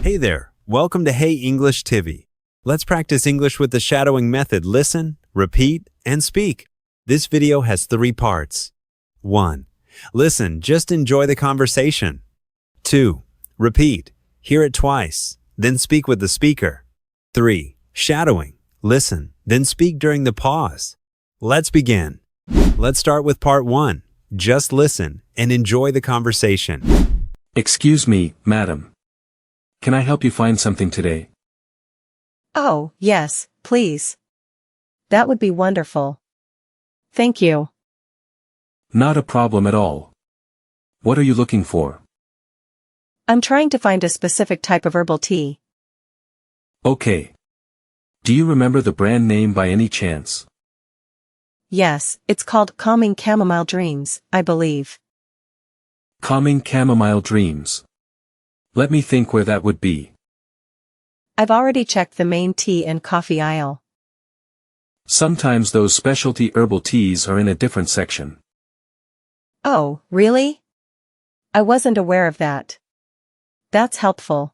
Hey there, welcome to Hey English TV. Let's practice English with the shadowing method. Listen, repeat, and speak. This video has 3 parts. 1. Listen, just enjoy the conversation. 2. Repeat, hear it twice, then speak with the speaker. 3. Shadowing, listen, then speak during the pause. Let's begin. Let's start with part 1. Just listen and enjoy the conversation. Excuse me, madam. Can I help you find something today? Oh, yes, please. That would be wonderful. Thank you. Not a problem at all. What are you looking for? I'm trying to find a specific type of herbal tea. Okay. Do you remember the brand name by any chance? Yes, it's called Calming Chamomile Dreams, I believe. Calming Chamomile Dreams. Let me think where that would be. I've already checked the main tea and coffee aisle. Sometimes those specialty herbal teas are in a different section. Oh, really? I wasn't aware of that. That's helpful.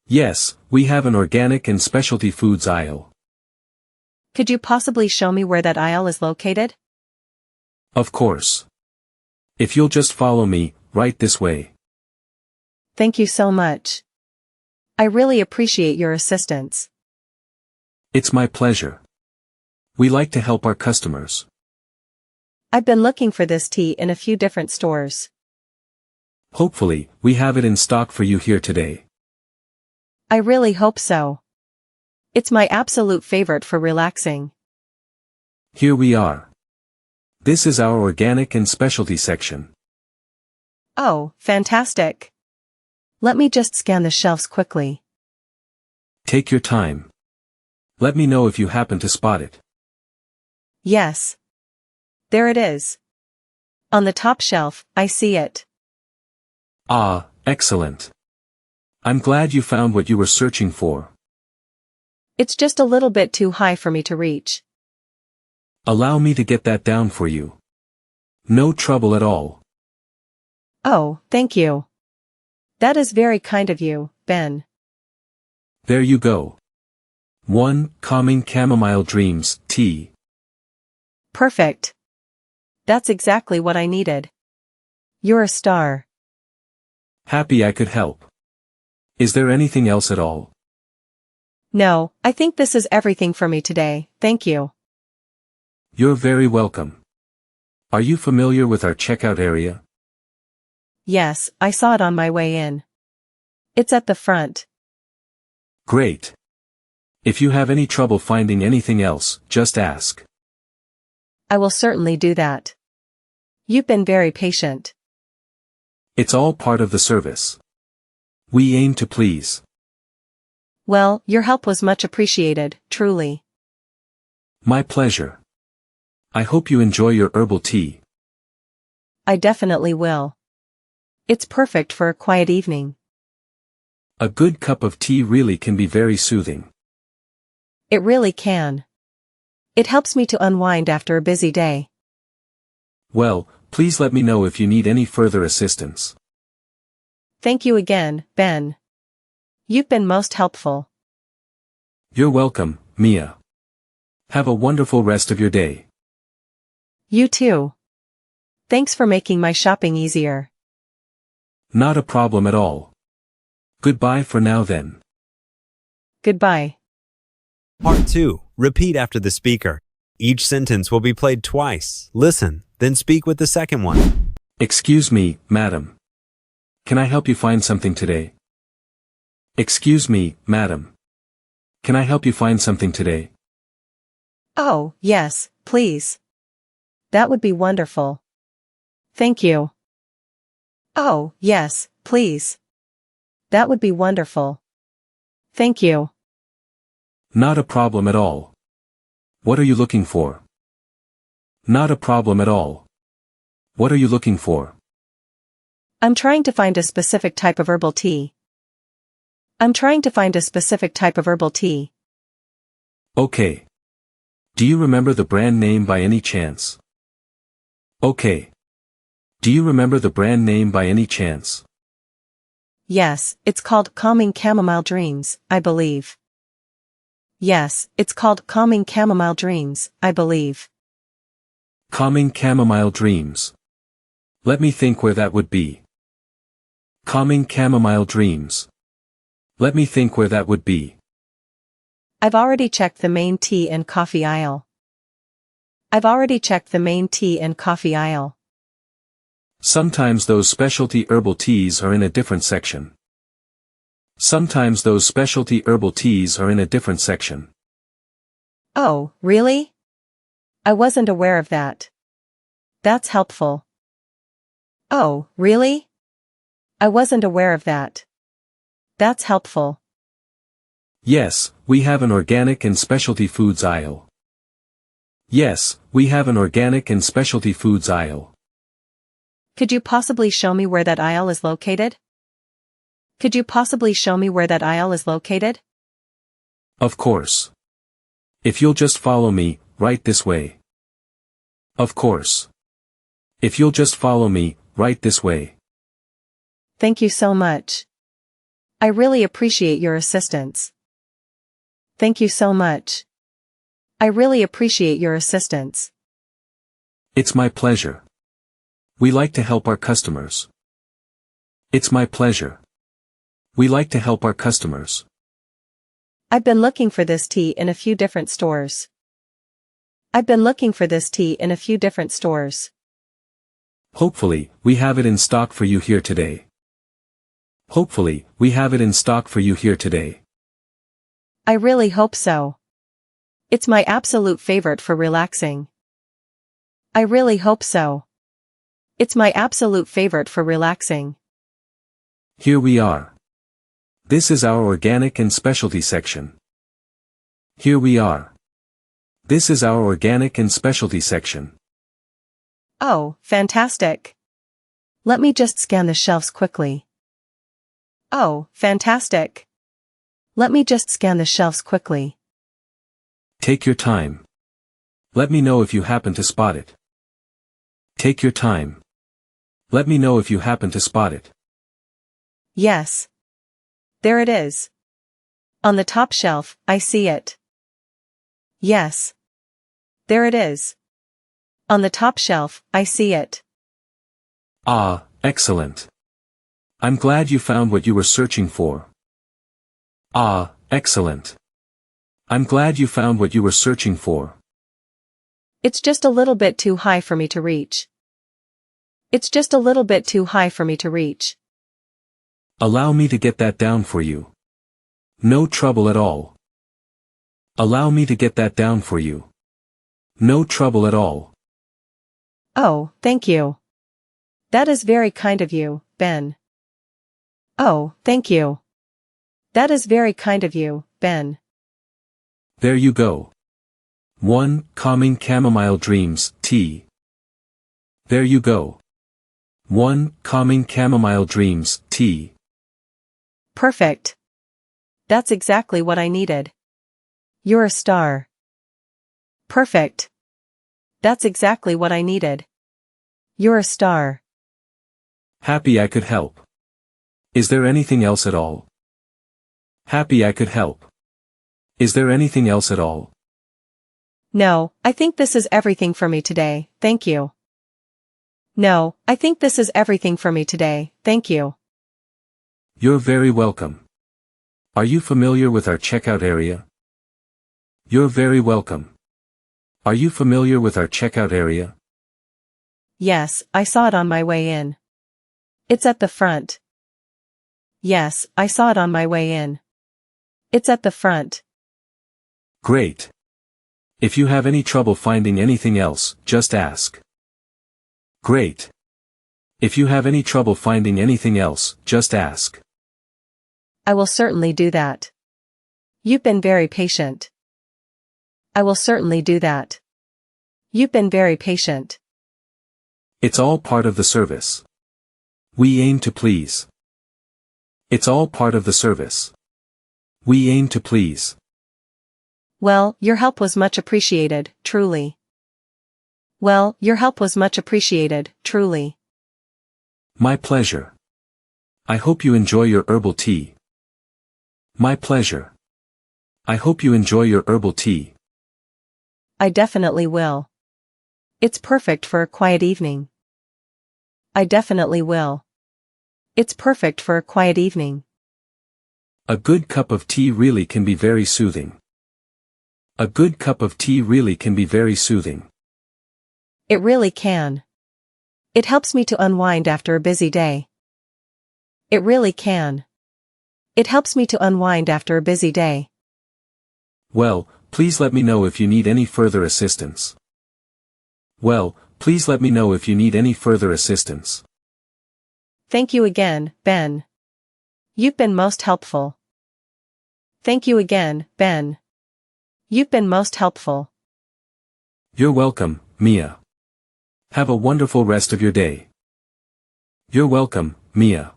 Yes, we have an organic and specialty foods aisle. Could you possibly show me where that aisle is located? Of course. If you'll just follow me, right this way. Thank you so much. I really appreciate your assistance. It's my pleasure. We like to help our customers. I've been looking for this tea in a few different stores. Hopefully, we have it in stock for you here today. I really hope so. It's my absolute favorite for relaxing. Here we are. This is our organic and specialty section. Oh, fantastic. Let me just scan the shelves quickly. Take your time. Let me know if you happen to spot it. Yes. There it is. On the top shelf, I see it. Ah, excellent. I'm glad you found what you were searching for. It's just a little bit too high for me to reach. Allow me to get that down for you. No trouble at all. Oh, thank you. That is very kind of you, Ben. There you go. 1 Calming Chamomile Dreams tea. Perfect. That's exactly what I needed. You're a star. Happy I could help. Is there anything else at all? No, I think this is everything for me today, thank you. You're very welcome. Are you familiar with our checkout area? Yes, I saw it on my way in. It's at the front. Great. If you have any trouble finding anything else, just ask. I will certainly do that. You've been very patient. It's all part of the service. We aim to please. Well, your help was much appreciated, truly. My pleasure. I hope you enjoy your herbal tea. I definitely will. It's perfect for a quiet evening. A good cup of tea really can be very soothing. It really can. It helps me to unwind after a busy day. Well, please let me know if you need any further assistance. Thank you again, Ben. You've been most helpful. You're welcome, Mia. Have a wonderful rest of your day. You too. Thanks for making my shopping easier. Not a problem at all. Goodbye for now then. Goodbye. Part 2. Repeat after the speaker. Each sentence will be played twice. Listen, then speak with the second one. Excuse me, madam. Can I help you find something today? Excuse me, madam. Can I help you find something today? Oh, yes, please. That would be wonderful. Thank you. Oh, yes, please. That would be wonderful. Thank you. Not a problem at all. What are you looking for? Not a problem at all. What are you looking for? I'm trying to find a specific type of herbal tea. I'm trying to find a specific type of herbal tea. Okay. Do you remember the brand name by any chance? Okay. Do you remember the brand name by any chance? Yes, it's called Calming Chamomile Dreams, I believe. Yes, it's called Calming Chamomile Dreams, I believe. Calming chamomile dreams. Let me think where that would be. Calming chamomile dreams. Let me think where that would be. I've already checked the main tea and coffee aisle. I've already checked the main tea and coffee aisle. Sometimes those specialty herbal teas are in a different section. Sometimes those specialty herbal teas are in a different section. Oh, really? I wasn't aware of that. That's helpful. Oh, really? I wasn't aware of that. That's helpful. Yes, we have an organic and specialty foods aisle. Yes, we have an organic and specialty foods aisle. Could you possibly show me where that aisle is located? Could you possibly show me where that aisle is located? Of course. If you'll just follow me, right this way. Of course. If you'll just follow me, right this way. Thank you so much. I really appreciate your assistance. Thank you so much. I really appreciate your assistance. It's my pleasure. We like to help our customers. It's my pleasure. We like to help our customers. I've been looking for this tea in a few different stores. I've been looking for this tea in a few different stores. Hopefully, we have it in stock for you here today. Hopefully, we have it in stock for you here today. I really hope so. It's my absolute favorite for relaxing. I really hope so. It's my absolute favorite for relaxing. Here we are. This is our organic and specialty section. Here we are. This is our organic and specialty section. Oh, fantastic. Let me just scan the shelves quickly. Oh, fantastic. Let me just scan the shelves quickly. Take your time. Let me know if you happen to spot it. Take your time. Let me know if you happen to spot it. Yes. There it is. On the top shelf, I see it. Yes. There it is. On the top shelf, I see it. Ah, excellent. I'm glad you found what you were searching for. Ah, excellent. I'm glad you found what you were searching for. It's just a little bit too high for me to reach. It's just a little bit too high for me to reach. Allow me to get that down for you. No trouble at all. Allow me to get that down for you. No trouble at all. Oh, thank you. That is very kind of you, Ben. Oh, thank you. That is very kind of you, Ben. There you go. 1. Calming chamomile dreams, tea. There you go. 1. Calming chamomile dreams, tea. Perfect. That's exactly what I needed. You're a star. Perfect. That's exactly what I needed. You're a star. Happy I could help. Is there anything else at all? Happy I could help. Is there anything else at all? No, I think this is everything for me today, thank you. No, I think this is everything for me today, thank you. You're very welcome. Are you familiar with our checkout area? You're very welcome. Are you familiar with our checkout area? Yes, I saw it on my way in. It's at the front. Yes, I saw it on my way in. It's at the front. Great. If you have any trouble finding anything else, just ask. Great. If you have any trouble finding anything else, just ask. I will certainly do that. You've been very patient. I will certainly do that. You've been very patient. It's all part of the service. We aim to please. It's all part of the service. We aim to please. Well, your help was much appreciated, truly. Well, your help was much appreciated, truly. My pleasure. I hope you enjoy your herbal tea. My pleasure. I hope you enjoy your herbal tea. I definitely will. It's perfect for a quiet evening. I definitely will. It's perfect for a quiet evening. A good cup of tea really can be very soothing. A good cup of tea really can be very soothing. It really can. It helps me to unwind after a busy day. It really can. It helps me to unwind after a busy day. Well, please let me know if you need any further assistance. Well, please let me know if you need any further assistance. Thank you again, Ben. You've been most helpful. Thank you again, Ben. You've been most helpful. You're welcome, Mia. Have a wonderful rest of your day. You're welcome, Mia.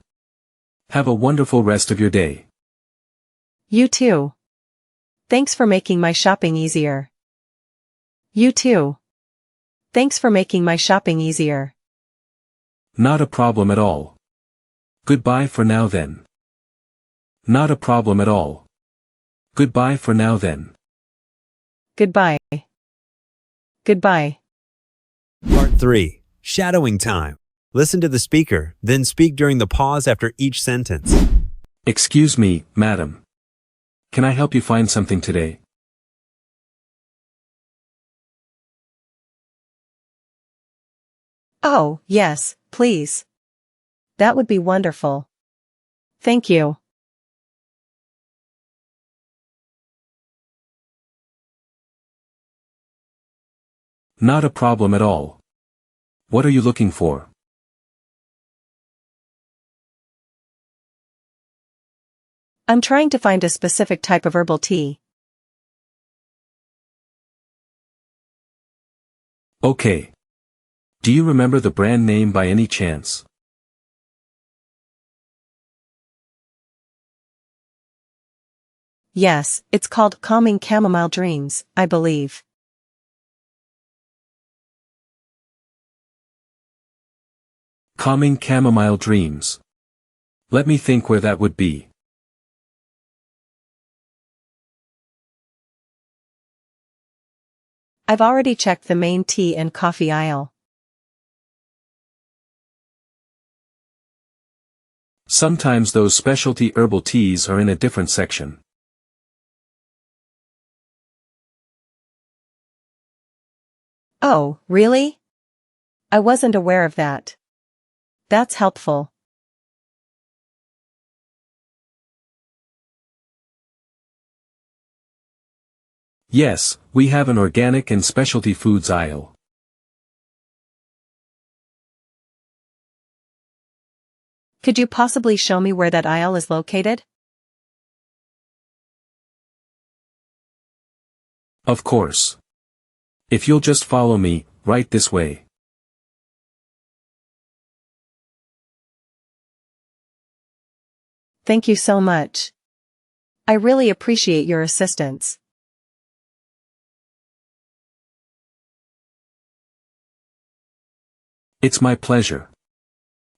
Have a wonderful rest of your day. You too. Thanks for making my shopping easier. You too. Thanks for making my shopping easier. Not a problem at all. Goodbye for now then. Not a problem at all. Goodbye for now then. Goodbye. Goodbye. Part 3. Shadowing time. Listen to the speaker, then speak during the pause after each sentence. Excuse me, madam. Can I help you find something today? Oh, yes, please. That would be wonderful. Thank you. Not a problem at all. What are you looking for? I'm trying to find a specific type of herbal tea. Okay. Do you remember the brand name by any chance? Yes, it's called Calming Chamomile Dreams, I believe. Calming Chamomile Dreams. Let me think where that would be. I've already checked the main tea and coffee aisle. Sometimes those specialty herbal teas are in a different section. Oh, really? I wasn't aware of that. That's helpful. Yes, we have an organic and specialty foods aisle. Could you possibly show me where that aisle is located? Of course. If you'll just follow me, right this way. Thank you so much. I really appreciate your assistance. It's my pleasure.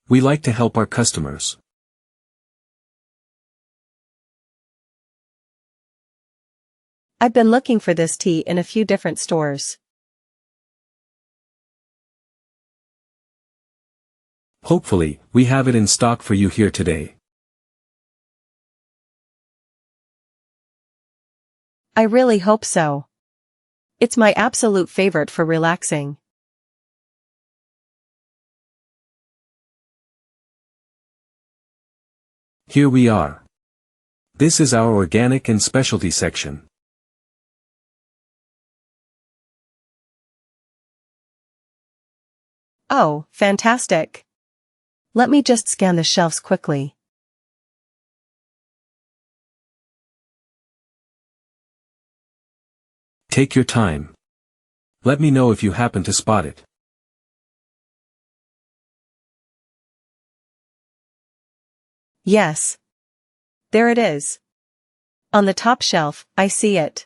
We like to help our customers. I've been looking for this tea in a few different stores. Hopefully, we have it in stock for you here today. I really hope so. It's my absolute favorite for relaxing. Here we are. This is our organic and specialty section. Oh, fantastic. Let me just scan the shelves quickly. Take your time. Let me know if you happen to spot it. Yes. There it is. On the top shelf, I see it.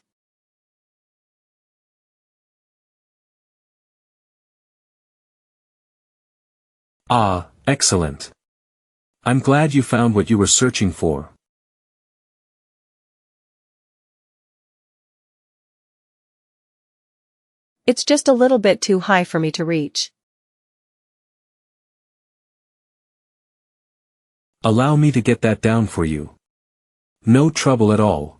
Ah, excellent. I'm glad you found what you were searching for. It's just a little bit too high for me to reach. Allow me to get that down for you. No trouble at all.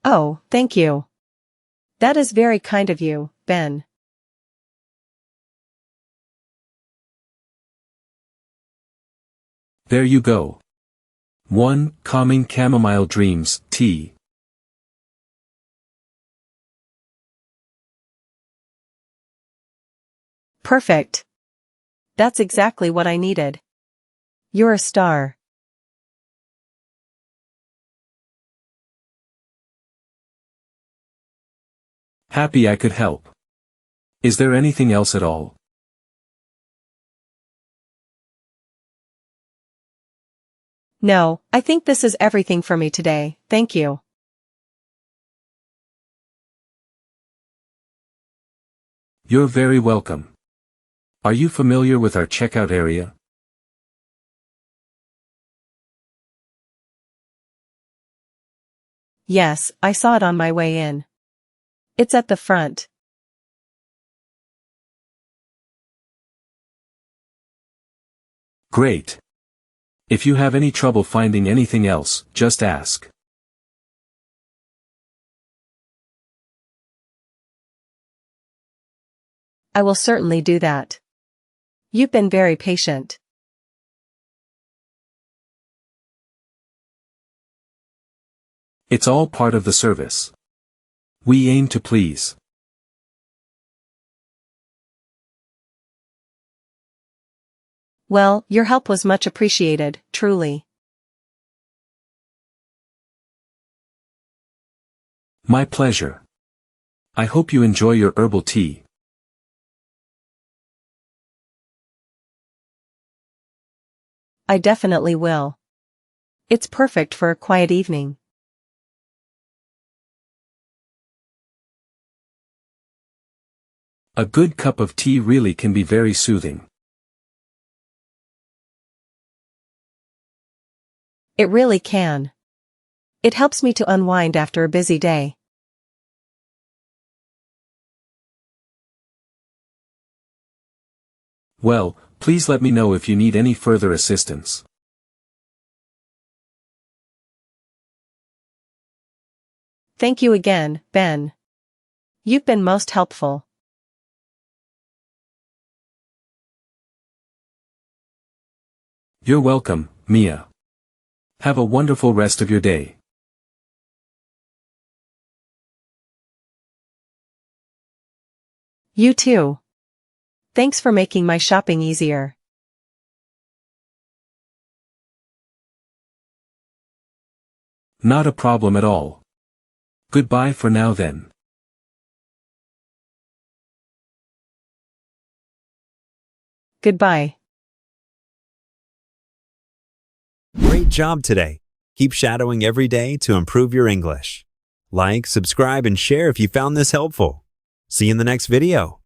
Oh, thank you. That is very kind of you, Ben. There you go. 1. Calming chamomile dreams, tea. Perfect. That's exactly what I needed. You're a star. Happy I could help. Is there anything else at all? No, I think this is everything for me today, thank you. You're very welcome. Are you familiar with our checkout area? Yes, I saw it on my way in. It's at the front. Great. If you have any trouble finding anything else, just ask. I will certainly do that. You've been very patient. It's all part of the service. We aim to please. Well, your help was much appreciated, truly. My pleasure. I hope you enjoy your herbal tea. I definitely will. It's perfect for a quiet evening. A good cup of tea really can be very soothing. It really can. It helps me to unwind after a busy day. Well, please let me know if you need any further assistance. Thank you again, Ben. You've been most helpful. You're welcome, Mia. Have a wonderful rest of your day. You too. Thanks for making my shopping easier. Not a problem at all. Goodbye for now then. Goodbye. Great job today. Keep shadowing every day to improve your English. Like, subscribe, and share if you found this helpful. See you in the next video.